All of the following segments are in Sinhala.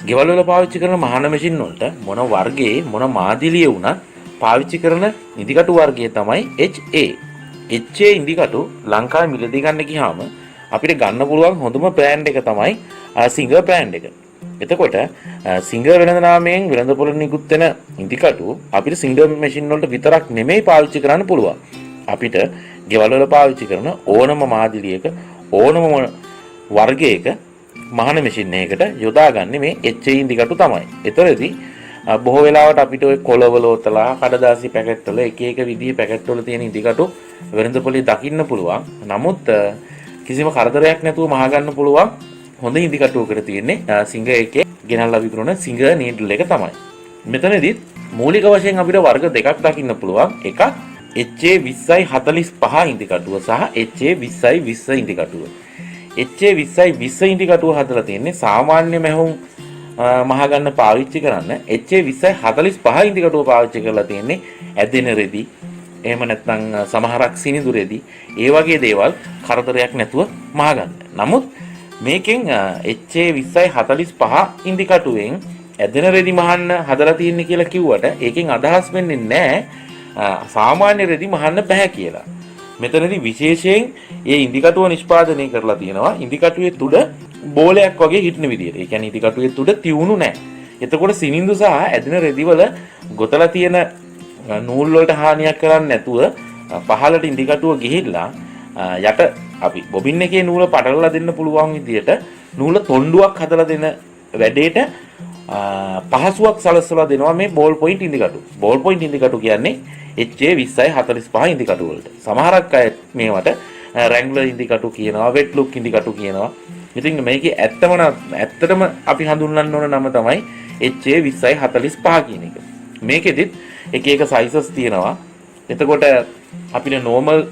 ගෙවල් වල පාවිච්චි කරන මහාන මැෂින් වලට මොන වර්ගයේ මොන මාදිලිය වුණත් පාවිච්චි කරන ඉදිකටු වර්ගය තමයි HA. HA ඉදිකටු ලංකාවේ මිලදී ගන්න ගියාම අපිට ගන්න පුළුවන් හොඳම බ්‍රෑන්ඩ් එක තමයි සිංගර් බ්‍රෑන්ඩ් එක. එතකොට සිංගර් වෙළඳ නාමයෙන් වෙළඳ පොළ නිකුත් වෙන ඉදිකටු අපිට සිංගර් මැෂින් වලට විතරක් නෙමෙයි පාවිච්චි කරන්න පුළුවන්. අපිට ගෙවල් වල පාවිච්චි කරන ඕනම මාදිලියක ඕනම වර්ගයක මහාන මැෂින් එකකට යොදාගන්නේ මේ HA ඉදිකටු තමයි. ඒතරදී බොහෝ වෙලාවට අපිට ඔය කොළවල ඔතලා කඩදාසි පැකට් වල එක එක විදිහේ පැකට් වල තියෙන ඉදිකටු වෙළඳ පොලේ දකින්න පුළුවන්. නමුත් කිසිම කරදරයක් නැතුව මහා ගන්න පුළුවන් හොඳ ඉදිකටුවකට තියෙන්නේ සිංගර් එකේ ගෙනල්ලා විකුණන සිංගර් නීඩල් එක තමයි. මෙතනදිත් මූලික වශයෙන් අපිට වර්ග දෙකක් දකින්න පුළුවන්. එකක් HA 20/45 ඉදිකටුව සහ HA 20/20 ඉදිකටුව. HA 20/20 ඉදිකටුව හදලා තියෙන්නේ සාමාන්‍ය මැහුම් මහා ගන්න පාවිච්චි කරන්න. HA 20/45 ඉදිකටුව පාවිච්චි කරලා තියෙන්නේ ඇදෙන රෙදි එහෙම නැත්නම් සමහරක් සිනිඳු රෙදි ඒ වගේ දේවල් කරදරයක් නැතුව මහා ගන්න. නමුත් මේකෙන් HA 20/45 ඉදිකටුවෙන් ඇදෙන රෙදි මහන්න හදලා තියෙන්නේ කියලා කිව්වට ඒකෙන් අදහස් වෙන්නේ නැහැ සාමාන්‍ය රෙදි මහන්න බෑ කියලා. මෙතනදී විශේෂයෙන් මේ ඉදිකටුව නිෂ්පාදනය කරලා තියෙනවා ඉදිකටුවේ තුඩ බෝලයක් වගේ හිටින විදියට. ඒ කියන්නේ ඉදිකටුවේ තුඩ තියුණු නැහැ. එතකොට සිනිඳු සහ ඇදෙන රෙදිවල ගොතලා තියෙන නූල් වලට හානියක් කරන්නේ නැතුව පහළට ඉදිකටුව ගිහිල්ලා යට අපි බොබින් එකේ නූල පටලලා දෙන්න පුළුවන් විදියට නූල තොණ්ඩුවක් හදලා දෙන වැඩේට පහසුවක් සලසලා දෙනවා මේ බෝල් පොයින්ට් ඉදිකටු. බෝල් පොයින්ට් ඉදිකටු කියන්නේ HA 20/45 ඉදිකටු වලට. සමහරක් අය මේවට රැන්ග්ලර් ඉදිකටු කියනවා, වෙට් ලුක් ඉදිකටු කියනවා. ඉතින් මේකේ ඇත්තටම අපි හඳුන්වන්න ඕන නම තමයි HA 20/45 කියන එක. මේකෙදිත් එක එක සයිසස් තියෙනවා. එතකොට අපිට නෝමල්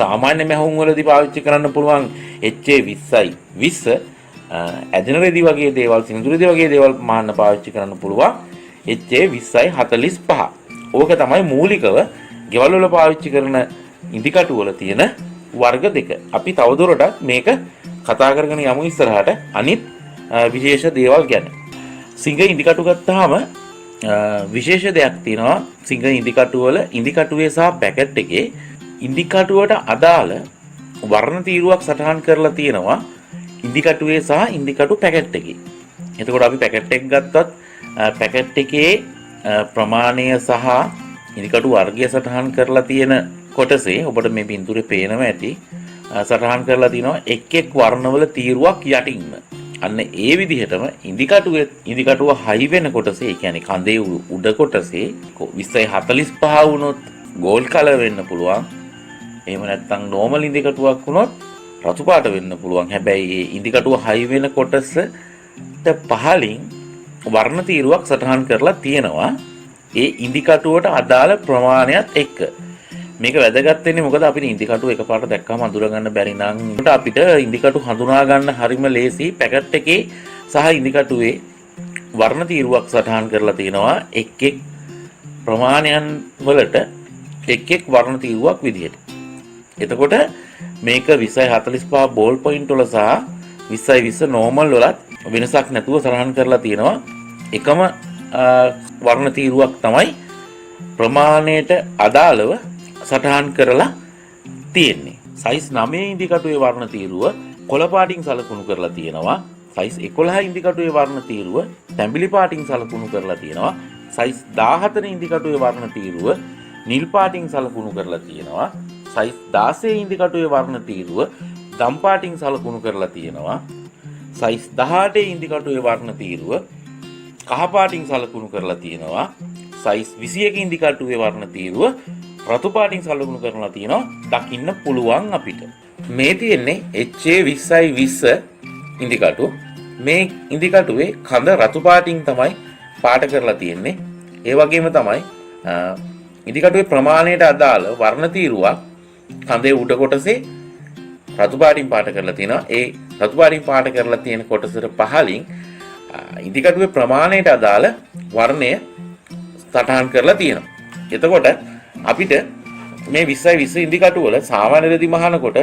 සාමාන්‍ය මැහුම් වලදී පාවිච්චි කරන්න පුළුවන් HA 20/20 ඇදෙන රෙදි වගේ දේවල්, සිනිඳු රෙදි වගේ දේවල් මාන්න පාවිච්චි කරන්න පුළුවන් HA 20/45. ඕක තමයි මූලිකව ගෙවල් වල පාවිච්චි කරන ඉදිකටු වල තියෙන වර්ග දෙක. අපි තවදුරටත් මේක කතා කරගෙන යමු ඉස්සරහට අනිත් විශේෂ දේවල් ගැන. සිංගර් ඉදිකටු ගත්තාම විශේෂ දෙයක් තියෙනවා. සිංගර් ඉදිකටු වල ඉදිකටුවේ සහ පැකට් එකේ ඉදිකටුවට අදාළ වර්ණ තීරුවක් සටහන් කරලා තියෙනවා ඉදිකටුවේ සහ ඉදිකටු පැකට් එකේ. එතකොට අපි පැකට් එක ගත්තත් පැකට් එකේ ප්‍රමාණය සහ ඉදිකටු වර්ගය සටහන් කරලා තියෙන කොටසේ ඔබට මේ පින්තූරේ පේනවා ඇති සටහන් කරලා තිනවා එක් එක් වර්ණවල තීරුවක් යටින්ම. අන්න ඒ විදිහටම ඉදිකටුව හයි වෙන කොටසේ, ඒ කියන්නේ කඳේ උඩ කොටසේ 20/45 වුණොත් ගෝල්ඩ් කලර් වෙන්න පුළුවන්. එහෙම නැත්නම් නෝමල් ඉදිකටුවක් වුණොත් රතු පාට වෙන්න පුළුවන්. හැබැයි මේ ඉදිකටුව හයි වෙන කොටසට පහලින් වර්ණ තීරුවක් සටහන් කරලා තියෙනවා ඒ ඉදිකටුවට අදාළ ප්‍රමාණයත් එක්ක. මේක වැදගත් වෙන්නේ මොකද අපිට ඉදිකටුව එකපාරට දැක්කම අඳුර ගන්න බැරි නම් අපිට ඉදිකටු හඳුනා ගන්න හරිම ලේසි. පැකට් එකේ සහ ඉදිකටුවේ වර්ණ තීරුවක් සටහන් කරලා තියෙනවා එක් එක් ප්‍රමාණයන් වලට එක් එක් වර්ණ තීරුවක් විදිහට. එතකොට මේක 20/45 බෝල් පොයින්ට් වල සහ 20/20 නෝමල් වලත් වෙනසක් නැතුව සටහන් කරලා තියෙනවා. එකම වර්ණ තීරුවක් තමයි ප්‍රමාණයට අදාළව සටහන් කරලා තියෙන්නේ. සයිස් 9 ඉදිකටුවේ වර්ණ තීරුව කොළ පාටින් සලකුණු කරලා තියෙනවා. සයිස් 11 ඉදිකටුවේ වර්ණ තීරුව තැඹිලි පාටින් සලකුණු කරලා තියෙනවා. සයිස් 14 ඉදිකටුවේ වර්ණ තීරුව නිල් පාටින් සලකුණු කරලා තියෙනවා. සයිස් 16 ඉදිකටුවේ වර්ණ තීරුව දම් පාටින් සලකුණු කරලා තියෙනවා. සයිස් 18 ඉදිකටුවේ වර්ණ තීරුව කහ පාටින් සලකුණු කරලා තියෙනවා. සයිස් 21 ඉදිකටුවේ වර්ණ තීරුව රතු පාටින් සලකුණු කරලා තියෙනවා. දකින්න පුළුවන් අපිට. මේ තියෙන්නේ HA 20/20 ඉදිකටු. මේ ඉදිකටුවේ කඳ රතු පාටින් තමයි පාට කරලා තියෙන්නේ. ඒ වගේම තමයි ඉදිකටුවේ ප්‍රමාණයට අදාළ වර්ණ තීරුවක් කඳේ උඩ කොටසේ රතු පාටින් පාට කරලා තියෙනවා. ඒ රතු පාටින් පාට කරලා තියෙන කොටසට පහලින් ඉදිකටුවේ ප්‍රමාණයට අදාළ වර්ණය සටහන් කරලා තියෙනවා. එතකොට අපිට මේ 20/20 ඉදිකටු වල සාමාන්‍ය රෙදි මහනකොට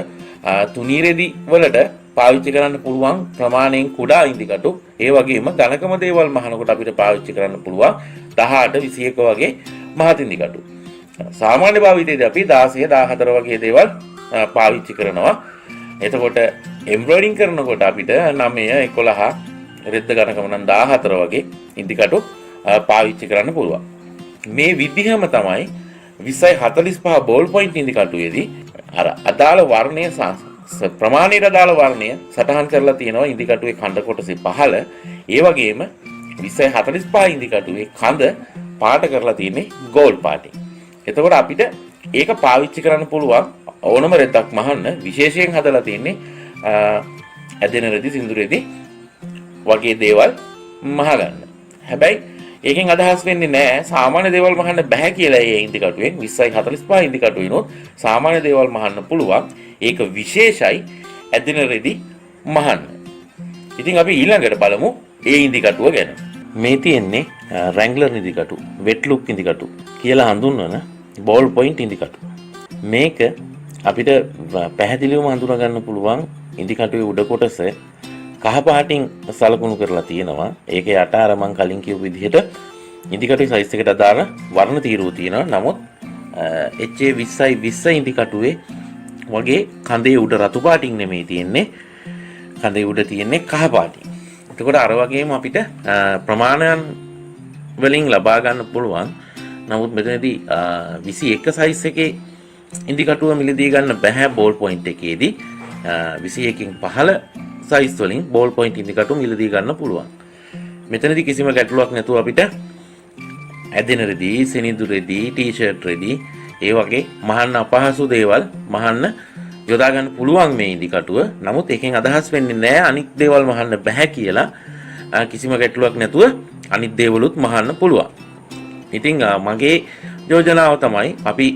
තුනී රෙදි වලට පාවිච්චි කරන්න පුළුවන් ප්‍රමාණයෙන් කුඩා ඉදිකටු. ඒ වගේම ඝනකම දේවල් මහනකොට අපිට පාවිච්චි කරන්න පුළුවන් 18 21 වගේ මහත් ඉදිකටු. සාමාන්‍ය භාවිතයේදී අපි 16 14 වගේ දේවල් පාවිච්චි කරනවා. එතකොට එම්බ්‍රොයිඩරින් කරනකොට අපිට 9 11 රෙද්ද ඝනකම නම් 14 වගේ ඉදිකටු පාවිච්චි කරන්න පුළුවන්. මේ විදිහම තමයි 2045 බෝල් පොයින්ට් ඉදිකටුවේදී අර අදාළ වර්ණය ප්‍රමාණයට අදාළ වර්ණය සටහන් කරලා තියෙනවා ඉදිකටුවේ කඳ කොටසේ පහළ. ඒ වගේම 2045 ඉදිකටුවේ කඳ පාට කරලා තියෙන්නේ ගෝල්ඩ් පාටින්. එතකොට අපිට ඒක පාවිච්චි කරන්න පුළුවන් ඕනම රෙද්දක් මහන්න විශේෂයෙන් හදලා තියෙන්නේ ඇදෙන රෙදි සින්දුරෙදි වගේ දේවල් මහගන්න. හැබැයි ඒකෙන් අදහස් වෙන්නේ නැහැ සාමාන්‍ය දේවල් මහන්න බෑ කියලා. ඒ ඉදිකටුවෙන් 2045 ඉදිකටුවිනොත් සාමාන්‍ය දේවල් මහන්න පුළුවන්. ඒක විශේෂයි ඇදෙන රෙදි මහන්න. ඉතින් අපි ඊළඟට බලමු ඒ ඉදිකටුව ගැන. මේ තියෙන්නේ රැංග්ලර් ඉදිකටු, වෙට් ලුක් ඉදිකටු කියලා හඳුන්වන බෝල් පොයින්ට් ඉදිකටු. මේක අපිට පැහැදිලිවම හඳුනා ගන්න පුළුවන් ඉදිකටුවේ උඩ කොටස කහ පාටින් සලකුණු කරලා තියෙනවා. ඒක යට අර මම කලින් කියපු විදිහට ඉදිකටුවේ සයිස් එකට අදාළ වර්ණ තීරුව තියෙනවා. නමුත් HA 20 ඉදිකටුවේ වගේ කඳේ උඩ රතු පාටින් නෙමෙයි තියෙන්නේ. කඳේ උඩ තියෙන්නේ කහ පාටින්. එතකොට අර වගේම අපිට ප්‍රමාණයන් වලින් ලබා ගන්න පුළුවන්. නමුත් මෙතනදී 21 සයිස් එකේ ඉදිකටුව මිලදී ගන්න බෑ බෝල් පොයින්ට් එකේදී. 21කින් පහළ සයිස් වලින් බෝල් පොයින්ට් ඉදිකටු මිලදී ගන්න පුළුවන්. මෙතනදී කිසිම ගැටලුවක් නැතුව අපිට ඇදෙන රෙදි, සෙනිදු රෙදි, ටී-ෂර්ට් රෙදි ඒ වගේ මහන්න අපහසු දේවල් මහන්න යොදා ගන්න පුළුවන් මේ ඉදිකටුව. නමුත් එකෙන් අදහස් වෙන්නේ නැහැ අනිත් දේවල් මහන්න බෑ කියලා. කිසිම ගැටලුවක් නැතුව අනිත් දේවලුත් මහන්න පුළුවන්. ඉතින් මගේ යෝජනාව තමයි අපි